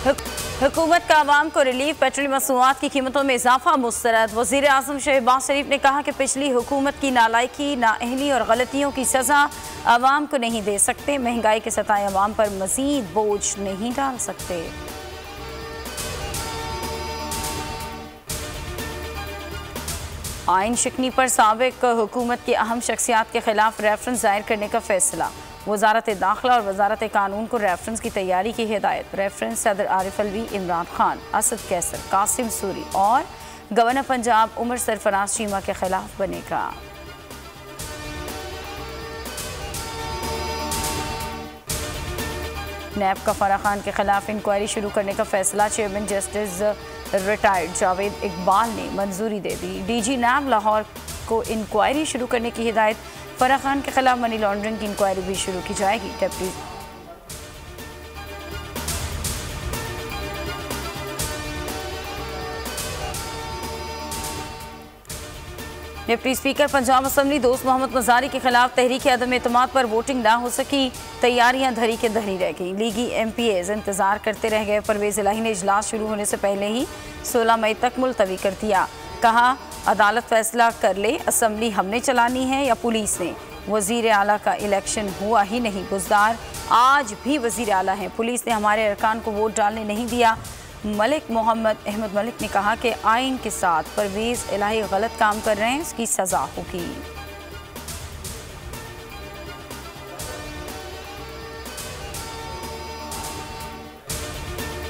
हुकूमत का आवाम को रिलीफ, पेट्रोल मसनूआत की कीमतों में इजाफा मुस्तरद। वज़ीर आज़म शहबाज शरीफ ने कहा कि पिछली हुकूमत की नालायकी, नाअहली और गलतियों की सज़ा आवाम को नहीं दे सकते। महंगाई के सताए आवाम पर मज़ीद बोझ नहीं डाल सकते। आइन शिकनी पर साबिक हुकूमत की अहम शख्सियात के खिलाफ रेफरेंस दायर करने का फैसला। वजारत दाखिला और वजारत कानून को रेफरेंस की तैयारी की हिदायत। रेफरेंस सदर आरिफ अलवी, इमरान खान, असद कैसर, कासिम सूरी और गवर्नर पंजाब उमर सरफराज चीमा के खिलाफ बनेगा। नैब का फराह खान के खिलाफ इंक्वायरी शुरू करने का फैसला। Chairman justice retired Javed Iqbal ने मंजूरी दे दी। डीजी नैब लाहौर को इंक्वायरी शुरू करने की हिदायत। फराह खान के खिलाफ मनी लॉन्ड्रिंग की इंक्वायरी भी शुरू की जाएगी। डिप्टी स्पीकर पंजाब असम्बली दोस्त मोहम्मद मजारी के खिलाफ तहरीक अदम एतमाद पर वोटिंग ना हो सकी। तैयारियां धरी के धरी रह गई। लीगी MPAs इंतजार करते रह गए। परवेज इलाही ने इजलास शुरू होने से पहले ही 16 मई तक मुलतवी कर दिया। कहा, अदालत फैसला कर ले, असम्बली हमने चलानी है या पुलिस ने। वजीर आला का इलेक्शन हुआ ही नहीं। बुजदार आज भी वजीर आला हैं। पुलिस ने हमारे अरकान को वोट डालने नहीं दिया। मलिक मोहम्मद अहमद मलिक ने कहा कि आइन के साथ परवेज इलाही गलत काम कर रहे हैं, इसकी सजा होगी।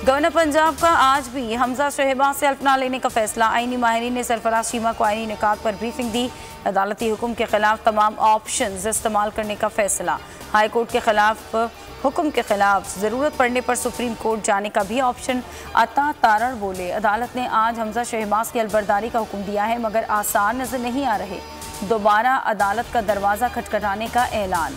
गवर्नर पंजाब का आज भी हमजा शहबाज से अल्फ ना लेने का फैसला। आईनी माहिरीन ने सरफराज चीमा को आईनी निकात पर ब्रीफिंग दी। अदालती हुक्म के खिलाफ तमाम ऑप्शंस इस्तेमाल करने का फैसला। हाई कोर्ट के खिलाफ हुक्म के खिलाफ ज़रूरत पड़ने पर सुप्रीम कोर्ट जाने का भी ऑप्शन। अता तारड़ बोले, अदालत ने आज हमजा शहबाज की अलबरदारी का हुक्म दिया है मगर आसार नजर नहीं आ रहे। दोबारा अदालत का दरवाज़ा खटखटाने का ऐलान।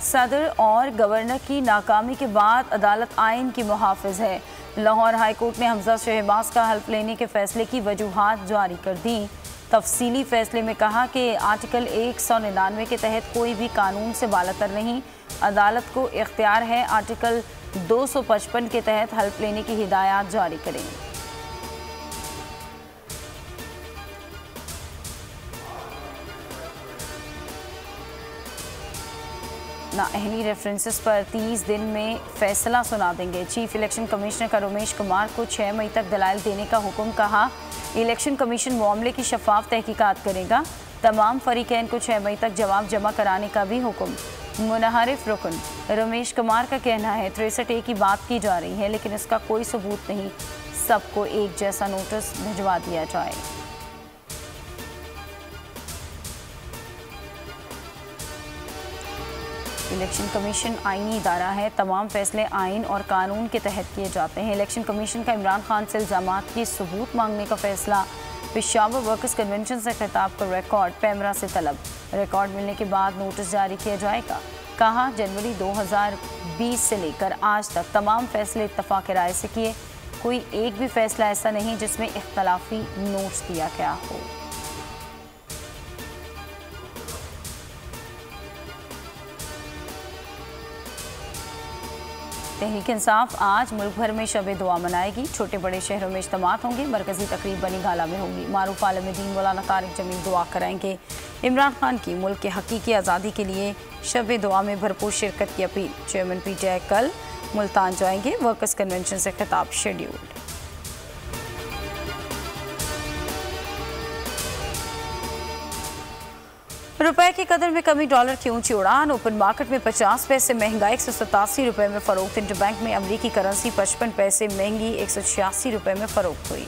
सदर और गवर्नर की नाकामी के बाद अदालत आइन की मुहाफिज है। लाहौर हाई कोर्ट ने हमजा शहबाज का हल्फ लेने के फैसले की वजूहात जारी कर दी। तफसीली फैसले में कहा कि आर्टिकल 199 के तहत कोई भी कानून से बालातर नहीं। अदालत को इख्तियार है आर्टिकल 255 के तहत हल्फ लेने की हिदायत जारी करें। नाअहली रेफरेंसेस पर 30 दिन में फैसला सुना देंगे। चीफ इलेक्शन कमिश्नर का रमेश कुमार को 6 मई तक दलाइल देने का हुक्म। कहा, इलेक्शन कमीशन मामले की शफाफ तहकीकात करेगा। तमाम फरीकैन को 6 मई तक जवाब जमा कराने का भी हुक्म। मुनहरिफ रुकन रमेश कुमार का कहना है 63A की बात की जा रही है लेकिन इसका कोई सबूत नहीं। सबको एक जैसा नोटिस भिजवा दिया जाए। इलेक्शन कमीशन आईनी इदारा है। तमाम फैसले आइन और कानून के तहत किए जाते हैं। इलेक्शन कमीशन का इमरान खान से इल्ज़ामात की सबूत मांगने का फैसला। पेशावर वर्कर्स कन्वेंशन से खिताब का रिकॉर्ड पैमरा से तलब। रिकॉर्ड मिलने के बाद नोटिस जारी किया जाएगा। कहा, जनवरी 2020 से लेकर आज तक तमाम फैसले इत्तफाक राय से किए। कोई एक भी फैसला ऐसा नहीं जिसमें इख्तलाफी नोट्स दिया गया हो। तहरीक इंसाफ आज मुल्क भर में शब दुआ मनाएगी। छोटे बड़े शहरों में इज्तिमात होंगे। मरकजी तकरीब बनी गाला में होगी। मारूफ आलम दीन मौलाना तारिक जमील दुआ कराएंगे। इमरान खान की मुल्क के हकीकी आज़ादी के लिए शब दुआ में भरपूर शिरकत की अपील। चेयरमैन PTI कल मुल्तान जाएंगे। वर्कर्स कन्वेंशन से खिताब शेड्यूल्ड। रुपए की कदर में कमी, डॉलर की ऊंची उड़ान। ओपन मार्केट में 50 पैसे महंगा 187 रुपए में फरोख्त। इंटरबैंक में अमरीकी करेंसी 55 पैसे महंगी 186 रुपए में फरोख्त हुई।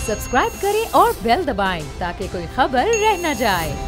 सब्सक्राइब करें और बेल दबाएं ताकि कोई खबर रह न जाए।